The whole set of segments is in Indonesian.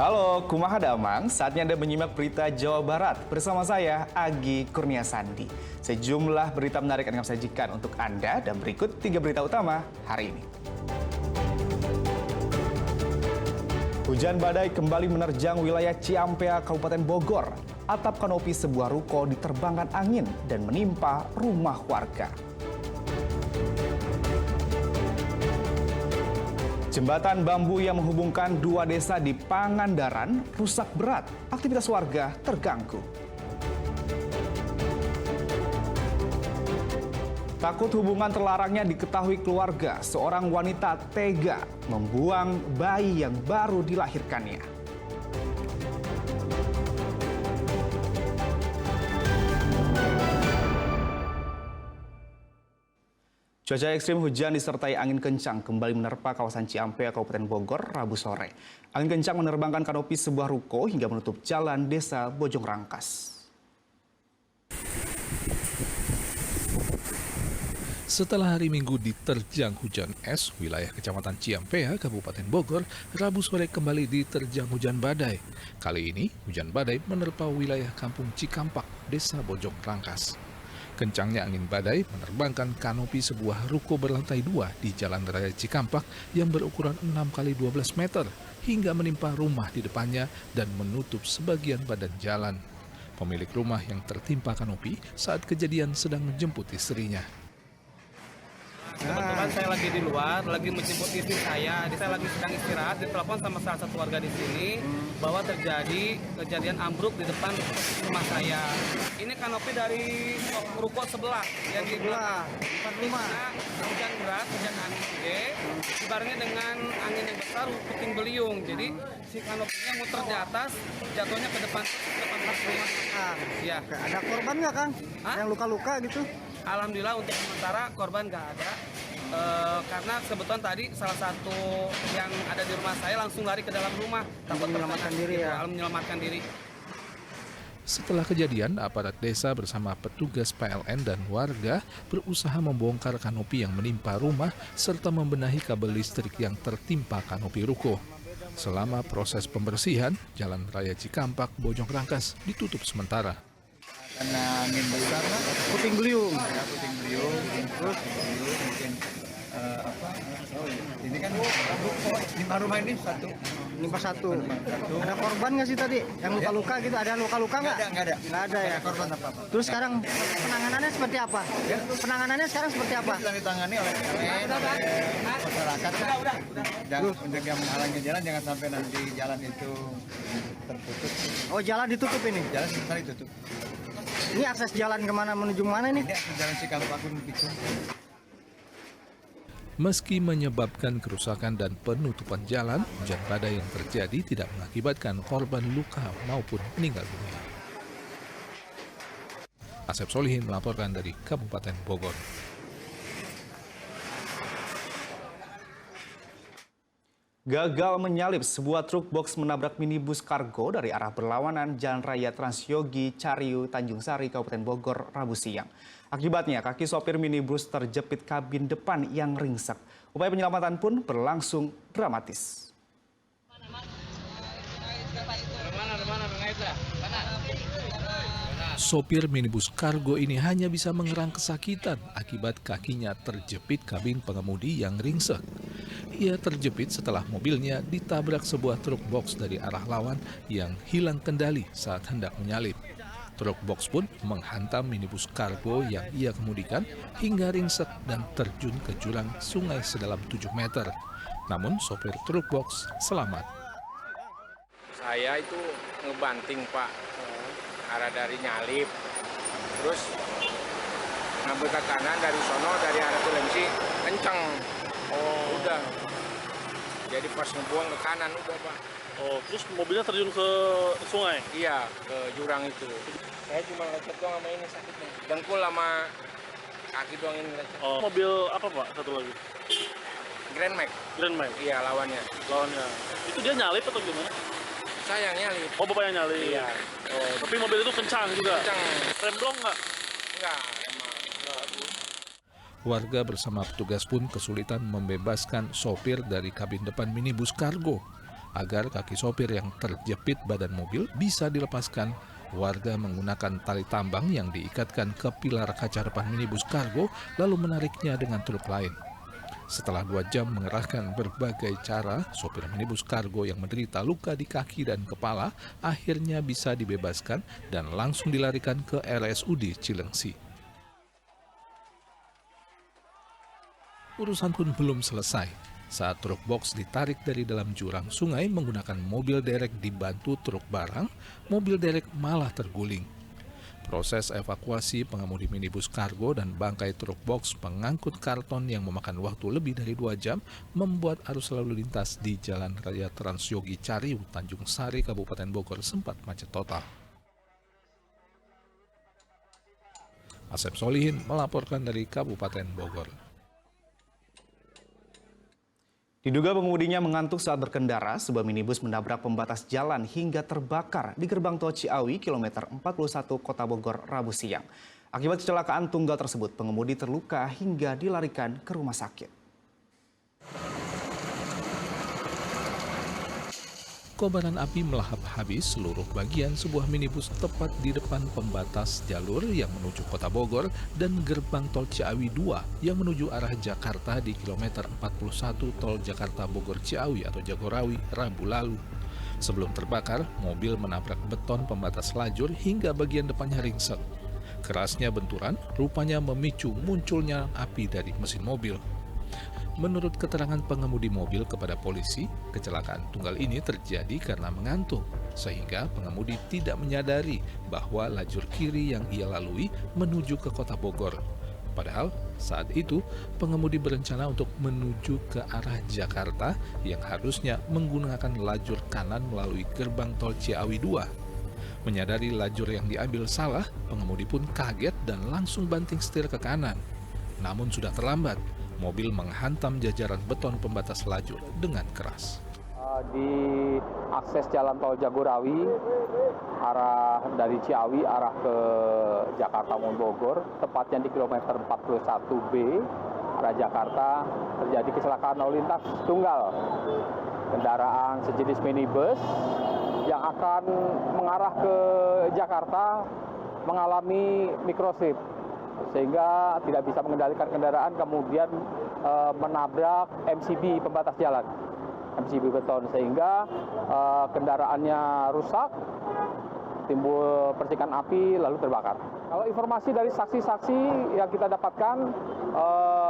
Halo, kumaha damang. Saatnya Anda menyimak berita Jawa Barat bersama saya, Agi Kurnia Sandi. Sejumlah berita menarik akan kami sajikan untuk Anda dan berikut 3 berita utama hari ini. Hujan badai kembali menerjang wilayah Ciampea, Kabupaten Bogor. Atap kanopi sebuah ruko diterbangkan angin dan menimpa rumah warga. Jembatan bambu yang menghubungkan 2 desa di Pangandaran rusak berat. Aktivitas warga terganggu. Takut hubungan terlarangnya diketahui keluarga, seorang wanita tega membuang bayi yang baru dilahirkannya. Cuaca ekstrim hujan disertai angin kencang kembali menerpa kawasan Ciampea, Kabupaten Bogor, Rabu sore. Angin kencang menerbangkan kanopi sebuah ruko hingga menutup jalan desa Bojong Rangkas. Setelah hari Minggu diterjang hujan es, wilayah Kecamatan Ciampea, Kabupaten Bogor, Rabu sore kembali diterjang hujan badai. Kali ini, hujan badai menerpa wilayah Kampung Cikampak, Desa Bojong Rangkas. Kencangnya angin badai menerbangkan kanopi sebuah ruko berlantai 2 di Jalan Raya Cikampak yang berukuran 6 x 12 meter hingga menimpa rumah di depannya dan menutup sebagian badan jalan. Pemilik rumah yang tertimpa kanopi saat kejadian sedang menjemput istrinya. Kebetulan saya lagi di luar, lagi menjemput istri saya. Saya lagi sedang istirahat, ditelepon sama salah satu warga di sini bahwa terjadi kejadian ambruk di depan rumah saya. Ini kanopi dari ruko sebelah yang di belakang rumah. Hujan berat, hujan angin gede, dibarengi dengan angin yang besar, puting beliung. Jadi si kanopinya muter di atas, jatuhnya ke depan rumah. Ya. Ada korban nggak, Kang? Yang luka-luka gitu? Alhamdulillah untuk sementara korban nggak ada. Karena kebetulan tadi salah satu yang ada di rumah saya langsung lari ke dalam rumah, takut menyelamatkan diri ya. menyelamatkan diri. Setelah kejadian, aparat desa bersama petugas PLN dan warga berusaha membongkar kanopi yang menimpa rumah serta membenahi kabel listrik yang tertimpa kanopi ruko. Selama proses pembersihan, Jalan Raya Cikampak, Bojong Rangkas ditutup sementara. Karena angin besar, puting beliung. Ya, puting beliung, terus mungkin ini kan lima rumah ini satu. Nimpa satu. Ada korban nggak sih tadi? Yang luka-luka gitu? Ada luka-luka nggak? Nggak ada. Nggak ada ya? Korban apa-apa. Terus sekarang penanganannya seperti apa? Ya. Penanganannya sekarang seperti apa? Sedang ditangani oleh PLN, oleh masyarakat. Jangan untuk yang menghalangi jalan, jangan sampai nanti jalan itu tertutup. Oh, jalan ditutup ini? Jalan sebentar ditutup. Ini akses jalan kemana menuju mana nih? Ini jalan Cikampak gitu. Meski menyebabkan kerusakan dan penutupan jalan, hujan badai yang terjadi tidak mengakibatkan korban luka maupun meninggal dunia. Asep Solihin melaporkan dari Kabupaten Bogor. Gagal menyalip, sebuah truk box menabrak minibus kargo dari arah berlawanan Jalan Raya Transyogi, Cariu, Tanjung Sari, Kabupaten Bogor, Rabu siang. Akibatnya, kaki sopir minibus terjepit kabin depan yang ringsek. Upaya penyelamatan pun berlangsung dramatis. Sopir minibus kargo ini hanya bisa mengerang kesakitan akibat kakinya terjepit kabin pengemudi yang ringsek. Ia terjepit setelah mobilnya ditabrak sebuah truk box dari arah lawan yang hilang kendali saat hendak menyalip. Truk box pun menghantam minibus kargo yang ia kemudikan hingga ringsek dan terjun ke jurang sungai sedalam 7 meter. Namun sopir truk box selamat. Saya itu ngebanting Pak, arah dari nyalip, terus ngambil ke kanan dari sono, dari arah Tulengsi, kenceng. Oh, udah. Jadi pas ngebuang ke kanan udah Pak. Oh, terus mobilnya terjun ke sungai? Iya, ke jurang itu. Saya cuma lecet doang sama ini sakitnya. Dengkul sama kaki doang ini lecet. Oh, mobil apa Pak satu lagi? Grand Max. Grand Max? Iya, lawannya. Lawannya. Itu dia nyalip atau gimana? Saya yang nyalip. Oh, Bapak yang nyalip? Iya. Oh, tapi mobil itu kencang juga? Kencang. Rem blong nggak? Enggak, emang. Warga bersama petugas pun kesulitan membebaskan sopir dari kabin depan minibus kargo. Agar kaki sopir yang terjepit badan mobil bisa dilepaskan, warga menggunakan tali tambang yang diikatkan ke pilar kaca depan minibus kargo lalu menariknya dengan truk lain. Setelah 2 jam mengerahkan berbagai cara, sopir minibus kargo yang menderita luka di kaki dan kepala akhirnya bisa dibebaskan dan langsung dilarikan ke RSUD Cilengsi. Urusan pun belum selesai. Saat truk box ditarik dari dalam jurang sungai menggunakan mobil derek dibantu truk barang, mobil derek malah terguling. Proses evakuasi pengemudi minibus kargo dan bangkai truk box pengangkut karton yang memakan waktu lebih dari 2 jam membuat arus lalu lintas di Jalan Raya Transyogi Cariu, Tanjung Sari, Kabupaten Bogor sempat macet total. Asep Solihin melaporkan dari Kabupaten Bogor. Diduga pengemudinya mengantuk saat berkendara, sebuah minibus menabrak pembatas jalan hingga terbakar di gerbang tol Ciawi, kilometer 41 Kota Bogor, Rabu siang. Akibat kecelakaan tunggal tersebut, pengemudi terluka hingga dilarikan ke rumah sakit. Kobaran api melahap habis seluruh bagian sebuah minibus tepat di depan pembatas jalur yang menuju Kota Bogor dan gerbang tol Ciawi 2 yang menuju arah Jakarta di kilometer 41 tol Jakarta Bogor Ciawi atau Jagorawi Rabu lalu. Sebelum terbakar, mobil menabrak beton pembatas lajur hingga bagian depannya ringsek. Kerasnya benturan rupanya memicu munculnya api dari mesin mobil. Menurut keterangan pengemudi mobil kepada polisi, kecelakaan tunggal ini terjadi karena mengantuk, sehingga pengemudi tidak menyadari bahwa lajur kiri yang ia lalui menuju ke Kota Bogor. Padahal saat itu pengemudi berencana untuk menuju ke arah Jakarta yang harusnya menggunakan lajur kanan melalui gerbang tol Ciawi 2. Menyadari lajur yang diambil salah, pengemudi pun kaget dan langsung banting setir ke kanan. Namun sudah terlambat. Mobil menghantam jajaran beton pembatas lajur dengan keras. Di akses jalan tol Jagorawi, arah dari Ciawi, arah ke Jakarta maupun Bogor, tepatnya di kilometer 41B, arah Jakarta, terjadi kecelakaan lalu lintas tunggal. Kendaraan sejenis minibus yang akan mengarah ke Jakarta mengalami mikroslip, sehingga tidak bisa mengendalikan kendaraan, kemudian menabrak MCB pembatas jalan, MCB beton, sehingga kendaraannya rusak, timbul percikan api, lalu terbakar. Kalau informasi dari saksi-saksi yang kita dapatkan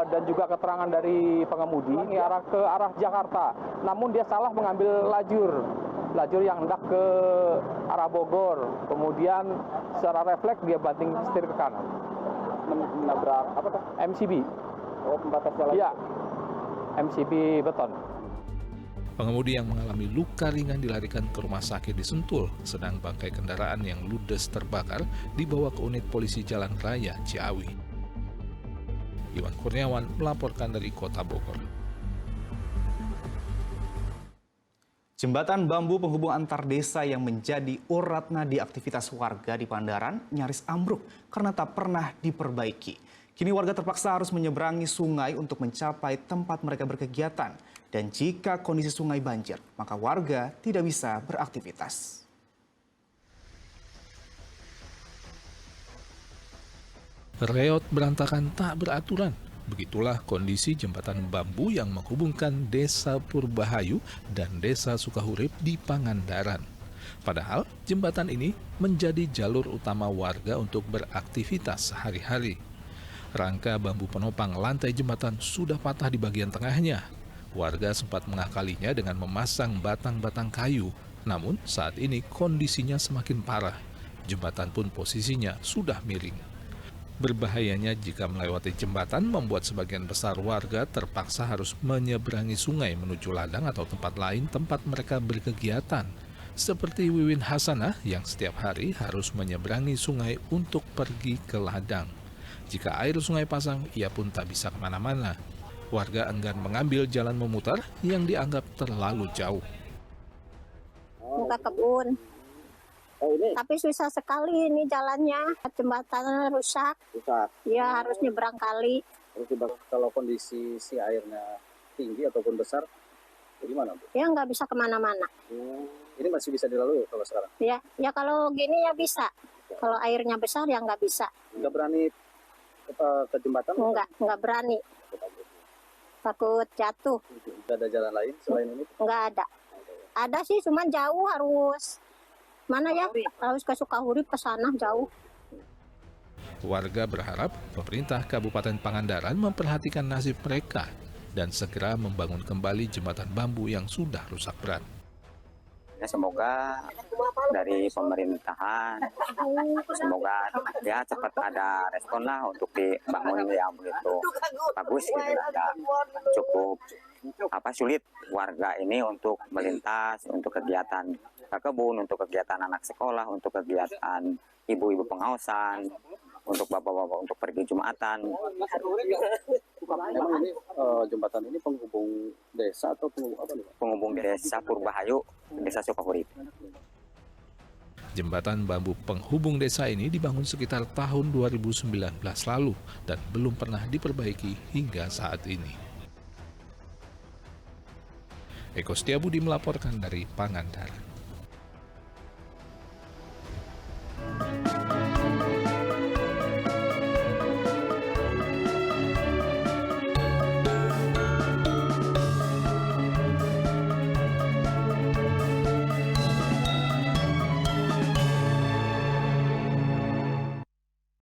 dan juga keterangan dari pengemudi, ini ke arah Jakarta, namun dia salah mengambil lajur yang hendak ke arah Bogor, kemudian secara refleks dia banting setir ke kanan. Menabrak apa tuh? MCB. Oh, pembatas jalan. Iya. MCB beton. Pengemudi yang mengalami luka ringan dilarikan ke rumah sakit di Sentul, sedang bangkai kendaraan yang ludes terbakar dibawa ke unit polisi Jalan Raya Ciawi. Iwan Kurniawan melaporkan dari Kota Bogor. Jembatan bambu penghubung antar desa yang menjadi urat nadi aktivitas warga di Pandaran nyaris ambruk karena tak pernah diperbaiki. Kini warga terpaksa harus menyeberangi sungai untuk mencapai tempat mereka berkegiatan. Dan jika kondisi sungai banjir, maka warga tidak bisa beraktivitas. Reot berantakan tak beraturan. Begitulah kondisi jembatan bambu yang menghubungkan Desa Purbahayu dan Desa Sukahurip di Pangandaran. Padahal jembatan ini menjadi jalur utama warga untuk beraktivitas sehari-hari. Rangka bambu penopang lantai jembatan sudah patah di bagian tengahnya. Warga sempat mengakalinya dengan memasang batang-batang kayu. Namun saat ini kondisinya semakin parah. Jembatan pun posisinya sudah miring. Berbahayanya jika melewati jembatan membuat sebagian besar warga terpaksa harus menyeberangi sungai menuju ladang atau tempat lain tempat mereka berkegiatan. Seperti Wiwin Hasanah yang setiap hari harus menyeberangi sungai untuk pergi ke ladang. Jika air sungai pasang, ia pun tak bisa kemana-mana. Warga enggan mengambil jalan memutar yang dianggap terlalu jauh. Buka kebun. Tapi susah sekali ini jalannya. Jembatan rusak. Ya harus nyebrang kali. Kalau kondisi si airnya tinggi ataupun besar, Gimana, Bu? Ya nggak bisa kemana-mana. Ini masih bisa dilalui kalau sekarang? Ya kalau gini ya bisa. Kalau airnya besar ya nggak bisa. Nggak berani ke jembatan? Nggak berani. Takut jatuh. Nggak ada jalan lain selain ini? Nggak ada. Ada sih, cuman jauh harus. Mana ya? Harus ke Sukahurip, ke sana jauh. Warga berharap pemerintah Kabupaten Pangandaran memperhatikan nasib mereka dan segera membangun kembali jembatan bambu yang sudah rusak berat. Ya, semoga dari pemerintahan, semoga ya cepat ada respon lah untuk dibangun yang begitu bagus gitu. Ada cukup sulit warga ini untuk melintas, untuk kegiatan ke kebun, untuk kegiatan anak sekolah, untuk kegiatan ibu-ibu pengaosan, untuk bapak-bapak untuk pergi Jumatan. Memang ini jembatan ini penghubung desa atau penghubung apa nih, Pak? Penghubung desa Purbahayu, desa Sukahurip. Jembatan bambu penghubung desa ini dibangun sekitar tahun 2019 lalu dan belum pernah diperbaiki hingga saat ini. Eko Setiabudi melaporkan dari Pangandaran.